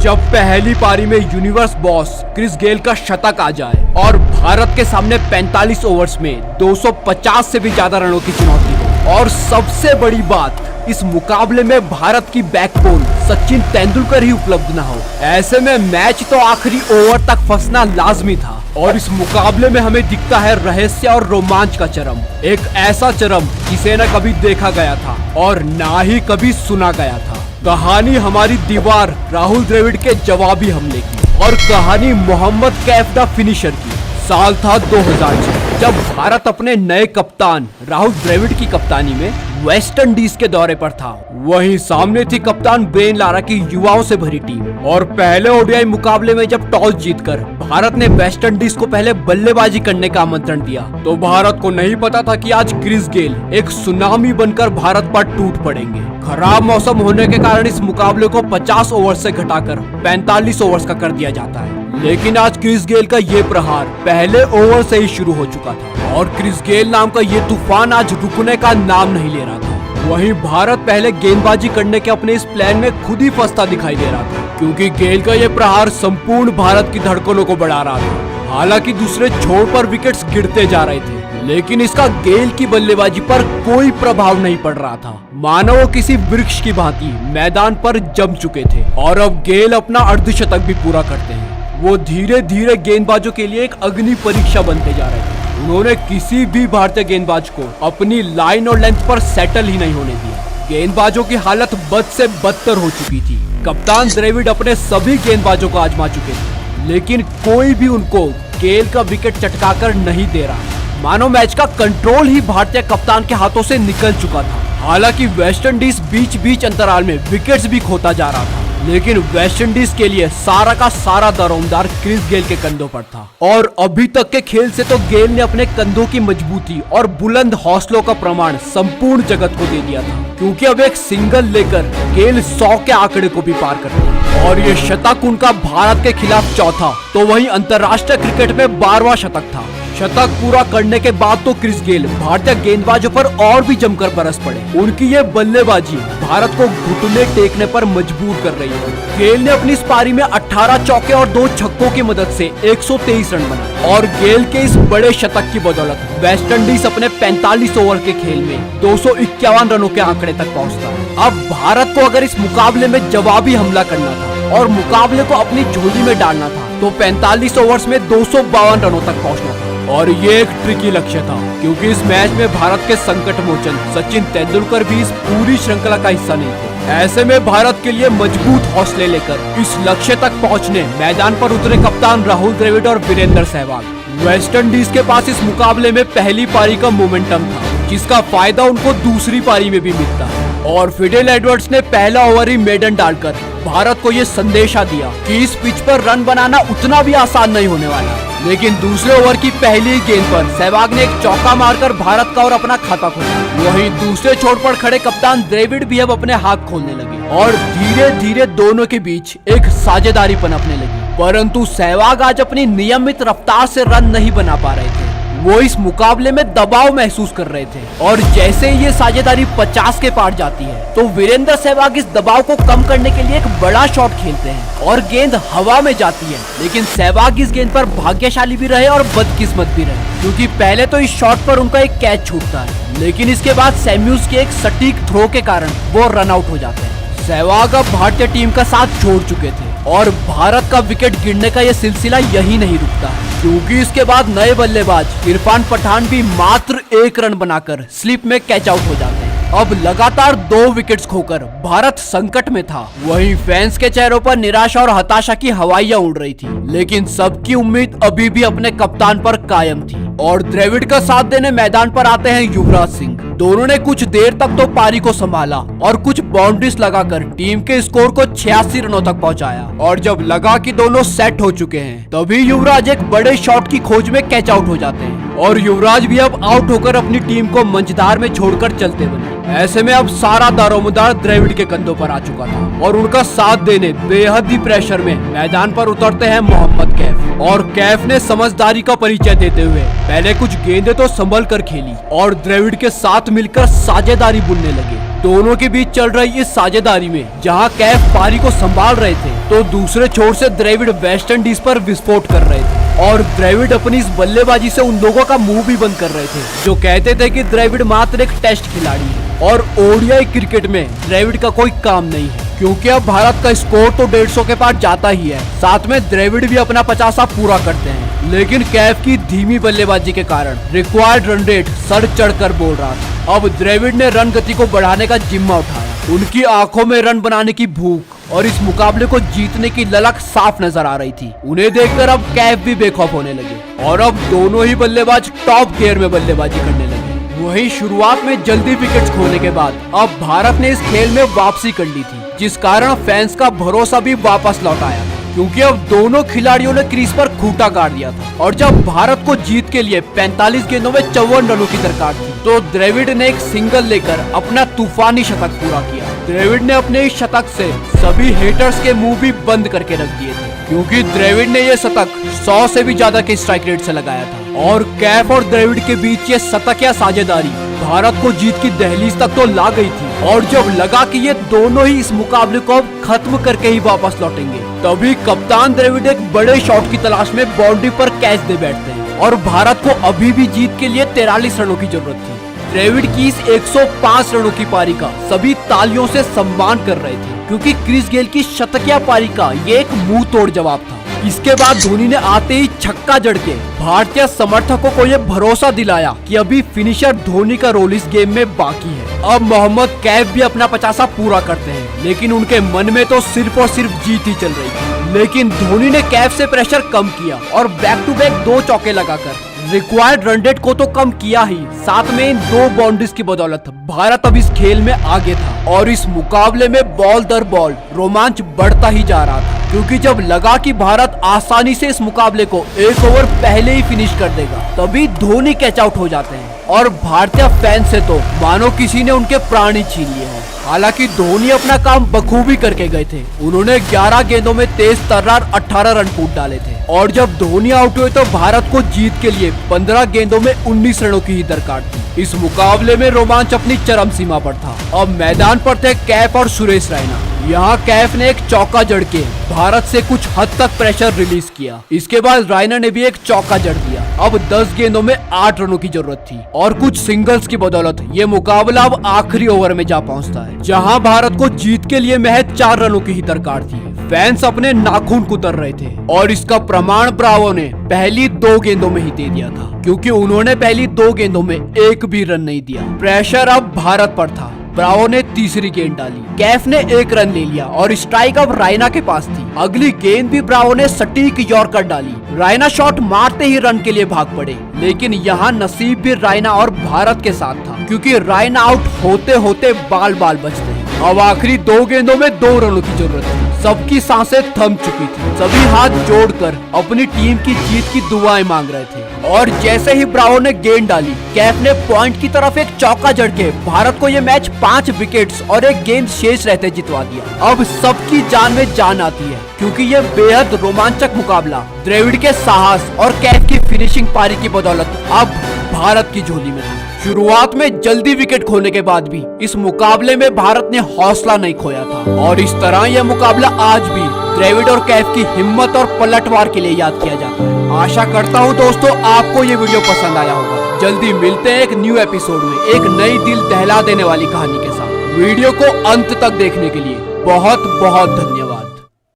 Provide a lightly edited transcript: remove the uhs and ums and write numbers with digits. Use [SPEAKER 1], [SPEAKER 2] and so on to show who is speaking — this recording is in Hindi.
[SPEAKER 1] जब पहली पारी में यूनिवर्स बॉस क्रिस गेल का शतक आ जाए और भारत के सामने 45 ओवर्स में 250 से भी ज्यादा रनों की चुनौती हो, और सबसे बड़ी बात इस मुकाबले में भारत की बैकबोन सचिन तेंदुलकर ही उपलब्ध न हो, ऐसे में मैच तो आखिरी ओवर तक फंसना लाजमी था। और इस मुकाबले में हमें दिखता है रहस्य और रोमांच का चरम, एक ऐसा चरम जिसे न कभी देखा गया था और ना ही कभी सुना गया था। कहानी हमारी दीवार राहुल द्रविड़ के जवाबी हमले की और कहानी मोहम्मद कैफ द फिनिशर की। साल था 2006 जब भारत अपने नए कप्तान राहुल द्रविड़ की कप्तानी में वेस्ट इंडीज के दौरे पर था। वहीं सामने थी कप्तान ब्रेन लारा की युवाओं से भरी टीम। और पहले ओडीआई मुकाबले में जब टॉस जीतकर भारत ने वेस्ट इंडीज को पहले बल्लेबाजी करने का आमंत्रण दिया, तो भारत को नहीं पता था कि आज क्रिस गेल एक सुनामी बनकर भारत पर टूट पड़ेंगे। खराब मौसम होने के कारण इस मुकाबले को 50 ओवर से घटाकर 45 ओवर्स का कर दिया जाता है, लेकिन आज क्रिस गेल का ये प्रहार पहले ओवर से ही शुरू हो चुका था और क्रिस गेल नाम का ये तूफान आज रुकने का नाम नहीं ले रहा था। वहीं भारत पहले गेंदबाजी करने के अपने इस प्लान में खुद ही फंसता दिखाई दे रहा था, क्योंकि गेल का ये प्रहार संपूर्ण भारत की धड़कनों को बढ़ा रहा था। हालांकि दूसरे छोर पर विकेट्स गिरते जा रहे थे, लेकिन इसका गेल की बल्लेबाजी पर कोई प्रभाव नहीं पड़ रहा था। मानो वो किसी वृक्ष की भांति मैदान पर जम चुके थे और अब गेल अपना अर्धशतक भी पूरा करते हैं। वो धीरे धीरे गेंदबाजों के लिए एक अग्नि परीक्षा बनते जा रहे थे। उन्होंने किसी भी भारतीय गेंदबाज को अपनी लाइन और लेंथ पर सेटल ही नहीं होने दिया। गेंदबाजों की हालत बद से बदतर हो चुकी थी। कप्तान द्रविड़ अपने सभी गेंदबाजों को आजमा चुके थे, लेकिन कोई भी उनको गेल का विकेट चटकाकर नहीं दे रहा। मानो मैच का कंट्रोल ही भारतीय कप्तान के हाथों से निकल चुका था। हालांकि वेस्ट इंडीज बीच बीच अंतराल में विकेट्स भी खोता जा रहा था, लेकिन वेस्ट इंडीज के लिए सारा का सारा दारोमदार क्रिस गेल के कंधों पर था। और अभी तक के खेल से तो गेल ने अपने कंधों की मजबूती और बुलंद हौसलों का प्रमाण संपूर्ण जगत को दे दिया था, क्योंकि अब एक सिंगल लेकर गेल 100 के आंकड़े को भी पार करते हैं। और ये शतक उनका भारत के खिलाफ चौथा, तो वहीं अंतर्राष्ट्रीय क्रिकेट में 12वां शतक था। शतक पूरा करने के बाद तो क्रिस गेल भारतीय गेंदबाजों पर और भी जमकर बरस पड़े। उनकी ये बल्लेबाजी भारत को घुटने टेकने पर मजबूर कर रही है। गेल ने अपनी इस पारी में 18 चौके और 2 छक्कों की मदद से 123 रन बनाए और गेल के इस बड़े शतक की बदौलत वेस्ट इंडीज अपने 45 ओवर के खेल में 251 रनों के आंकड़े तक पहुंचता है। अब भारत को अगर इस मुकाबले में जवाबी हमला करना था और मुकाबले को अपनी झोली में डालना था, तो 45 ओवर्स में 252 रनों तक पहुंचना था। और ये एक ट्रिकी लक्ष्य था, क्योंकि इस मैच में भारत के संकट मोचन सचिन तेंदुलकर भी इस पूरी श्रृंखला का हिस्सा नहीं थे। ऐसे में भारत के लिए मजबूत हौसले लेकर इस लक्ष्य तक पहुंचने मैदान पर उतरे कप्तान राहुल द्रविड़ और वीरेंद्र सहवाग। वेस्ट इंडीज के पास इस मुकाबले में पहली पारी का मोमेंटम था, जिसका फायदा उनको दूसरी पारी में भी मिलता है। और फिडेल एडवर्ड्स ने पहला ओवर ही मेडन डालकर भारत को ये संदेशा दिया कि इस पिच पर रन बनाना उतना भी आसान नहीं होने वाला। लेकिन दूसरे ओवर की पहली गेंद पर सहवाग ने एक चौका मारकर भारत का और अपना खाता खोला। वहीं दूसरे छोर पर खड़े कप्तान द्रविड़ भी अब अपने हाथ खोलने लगे और धीरे धीरे दोनों के बीच एक साझेदारी पनपने लगी। परंतु सहवाग आज अपनी नियमित रफ्तार से रन नहीं बना पा रहे थे। वो इस मुकाबले में दबाव महसूस कर रहे थे और जैसे ही ये साझेदारी 50 के पार जाती है, तो वीरेंद्र सहवाग इस दबाव को कम करने के लिए एक बड़ा शॉट खेलते हैं और गेंद हवा में जाती है। लेकिन सहवाग इस गेंद पर भाग्यशाली भी रहे और बदकिस्मत भी रहे, क्योंकि पहले तो इस शॉट पर उनका एक कैच छूटता है, लेकिन इसके बाद सैम्यूल्स के एक सटीक थ्रो के कारण वो रन आउट हो जाते हैं। सहवाग अब भारतीय टीम का साथ छोड़ चुके थे और भारत का विकेट गिरने का यह सिलसिला यही नहीं रुकता है, क्योंकि इसके बाद नए बल्लेबाज इरफान पठान भी मात्र 1 रन बनाकर स्लिप में कैच आउट हो जाते हैं। अब लगातार 2 विकेट्स खोकर भारत संकट में था। वहीं फैंस के चेहरों पर निराशा और हताशा की हवाइयां उड़ रही थी, लेकिन सबकी उम्मीद अभी भी अपने कप्तान पर कायम थी। और द्रविड़ का साथ देने मैदान पर आते हैं युवराज सिंह। दोनों ने कुछ देर तक तो पारी को संभाला और कुछ बाउंड्रीज लगाकर टीम के स्कोर को 86 रनों तक पहुंचाया। और जब लगा कि दोनों सेट हो चुके हैं, तभी युवराज एक बड़े शॉट की खोज में कैच आउट हो जाते हैं और युवराज भी अब आउट होकर अपनी टीम को मंझधार में छोड़कर चलते बने। ऐसे में अब सारा दारोमदार द्रविड़ के कंधों पर आ चुका था और उनका साथ देने बेहद ही प्रेशर में मैदान पर उतरते हैं मोहम्मद कैफ। और कैफ ने समझदारी का परिचय देते हुए पहले कुछ गेंदें तो संभल कर खेली और द्रविड़ के साथ मिलकर साझेदारी बुनने लगे। दोनों के बीच चल रही इस साझेदारी में जहां कैफ पारी को संभाल रहे थे तो दूसरे छोर से द्रविड़ वेस्ट इंडीज पर विस्फोट कर रहे थे और द्रविड़ अपनी इस बल्लेबाजी से उन लोगों का मुंह भी बंद कर रहे थे जो कहते थे कि द्रविड़ मात्र एक टेस्ट खिलाड़ी है और ओडीआई क्रिकेट में द्रविड़ का कोई काम नहीं है, क्योंकि अब भारत का स्कोर तो 150 के पार जाता ही है। साथ में द्रविड़ भी अपना 50 पूरा करते हैं, लेकिन कैफ की धीमी बल्लेबाजी के कारण रिक्वायर्ड रन रेट सर चढ़कर बोल रहा था। अब द्रविड़ ने रन गति को बढ़ाने का जिम्मा उठाया। उनकी आंखों में रन बनाने की भूख और इस मुकाबले को जीतने की ललक साफ नजर आ रही थी। उन्हें देखकर अब कैफ भी बेखौफ होने लगे और अब दोनों ही बल्लेबाज टॉप गियर में बल्लेबाजी करने लगे। वहीं शुरुआत में जल्दी विकेट्स खोने के बाद अब भारत ने इस खेल में वापसी कर ली थी, जिस कारण फैंस का भरोसा भी वापस लौट आया, क्योंकि अब दोनों खिलाड़ियों ने क्रीज पर खूंटा गाड़ दिया था। और जब भारत को जीत के लिए 45 गेंदों में 54 रनों की दरकार थी तो द्रविड़ ने एक सिंगल लेकर अपना तूफानी शतक पूरा किया। द्रविड़ ने अपने इस शतक से सभी हेटर्स के मुंह भी बंद करके रख दिए थे, क्योंकि द्रविड़ ने यह शतक 100 से भी ज्यादा के स्ट्राइक रेट से लगाया था। और कैफ और द्रविड़ के बीच ये शतक या साझेदारी भारत को जीत की दहलीज तक तो ला गई थी। और जब लगा कि ये दोनों ही इस मुकाबले को अब खत्म करके ही वापस लौटेंगे, तभी कप्तान द्रविड़ एक बड़े शॉट की तलाश में बाउंड्री पर कैच दे बैठते हैं और भारत को अभी भी जीत के लिए 43 रनों की जरूरत थी। द्रविड़ की इस 105 रनों की पारी का सभी तालियों से सम्मान कर रहे थे, क्योंकि क्रिस गेल की शतकीय पारी का ये एक मुंह तोड़ जवाब था। इसके बाद धोनी ने आते ही छक्का जड़ के भारतीय समर्थकों को यह भरोसा दिलाया कि अभी फिनिशर धोनी का रोल इस गेम में बाकी है। अब मोहम्मद कैफ भी अपना 50 पूरा करते हैं, लेकिन उनके मन में तो सिर्फ और सिर्फ जीत ही चल रही थी। लेकिन धोनी ने कैफ से प्रेशर कम किया और बैक टू बैक 2 चौके लगाकर रिक्वायर्ड रन रेट को तो कम किया ही, साथ में इन 2 बाउंड्रीज की बदौलत भारत अब इस खेल में आगे था। और इस मुकाबले में बॉल दर बॉल रोमांच बढ़ता ही जा रहा था, क्योंकि जब लगा कि भारत आसानी से इस मुकाबले को 1 ओवर पहले ही फिनिश कर देगा, तभी धोनी कैच आउट हो जाते हैं और भारतीय फैन से तो मानो किसी ने उनके प्राण ही छीन लिए हैं। हालांकि धोनी अपना काम बखूबी करके गए थे। उन्होंने 11 गेंदों में तेज तर्रार 18 रन कूद डाले थे और जब धोनी आउट हुए तो भारत को जीत के लिए 15 गेंदों में 19 रनों की ही दरकार थी। इस मुकाबले में रोमांच अपनी चरम सीमा पर था। अब मैदान पर थे कैफ और सुरेश रैना। यहाँ कैफ ने एक चौका जड़ के भारत से कुछ हद तक प्रेशर रिलीज किया। इसके बाद रैना ने भी एक चौका जड़ दिया। अब 10 गेंदों में 8 रनों की जरूरत थी और कुछ सिंगल्स की बदौलत ये मुकाबला अब आखिरी ओवर में जा पहुंचता है, जहां भारत को जीत के लिए महज 4 रनों की ही दरकार थी। फैंस अपने नाखून कुतर रहे थे और इसका प्रमाण ब्रावो ने पहली 2 गेंदों में ही दे दिया था, क्योंकि उन्होंने पहली 2 गेंदों में एक भी रन नहीं दिया। प्रेशर अब भारत पर था। ब्रावो ने तीसरी गेंद डाली, कैफ ने 1 रन ले लिया और स्ट्राइक अब रैना के पास थी। अगली गेंद भी ब्रावो ने सटीक यॉर्कर डाली। रैना शॉट मारते ही रन के लिए भाग पड़े, लेकिन यहाँ नसीब भी रैना और भारत के साथ था, क्योंकि रैना आउट होते होते बाल बाल बचते हैं। अब आखिरी 2 गेंदों में 2 रनों की जरूरत थी। सबकी सांसें थम चुकी थी। सभी हाथ जोड़कर अपनी टीम की जीत की दुआएं मांग रहे थे और जैसे ही ब्रावो ने गेंद डाली, कैफ ने पॉइंट की तरफ एक चौका जड़ के भारत को ये मैच 5 विकेट्स और 1 गेंद शेष रहते जितवा दिया। अब सबकी जान में जान आती है, क्योंकि ये बेहद रोमांचक मुकाबला द्रविड़ के साहस और कैफ की फिनिशिंग पारी की बदौलत अब भारत की झोली में था। शुरुआत में जल्दी विकेट खोने के बाद भी इस मुकाबले में भारत ने हौसला नहीं खोया था और इस तरह यह मुकाबला आज भी द्रविड़ और कैफ की हिम्मत और पलटवार के लिए याद किया जाता है। आशा करता हूँ दोस्तों आपको ये वीडियो पसंद आया होगा। जल्दी मिलते हैं एक न्यू एपिसोड में एक नई दिल दहला देने वाली कहानी के साथ। वीडियो को अंत तक देखने के लिए बहुत बहुत धन्यवाद।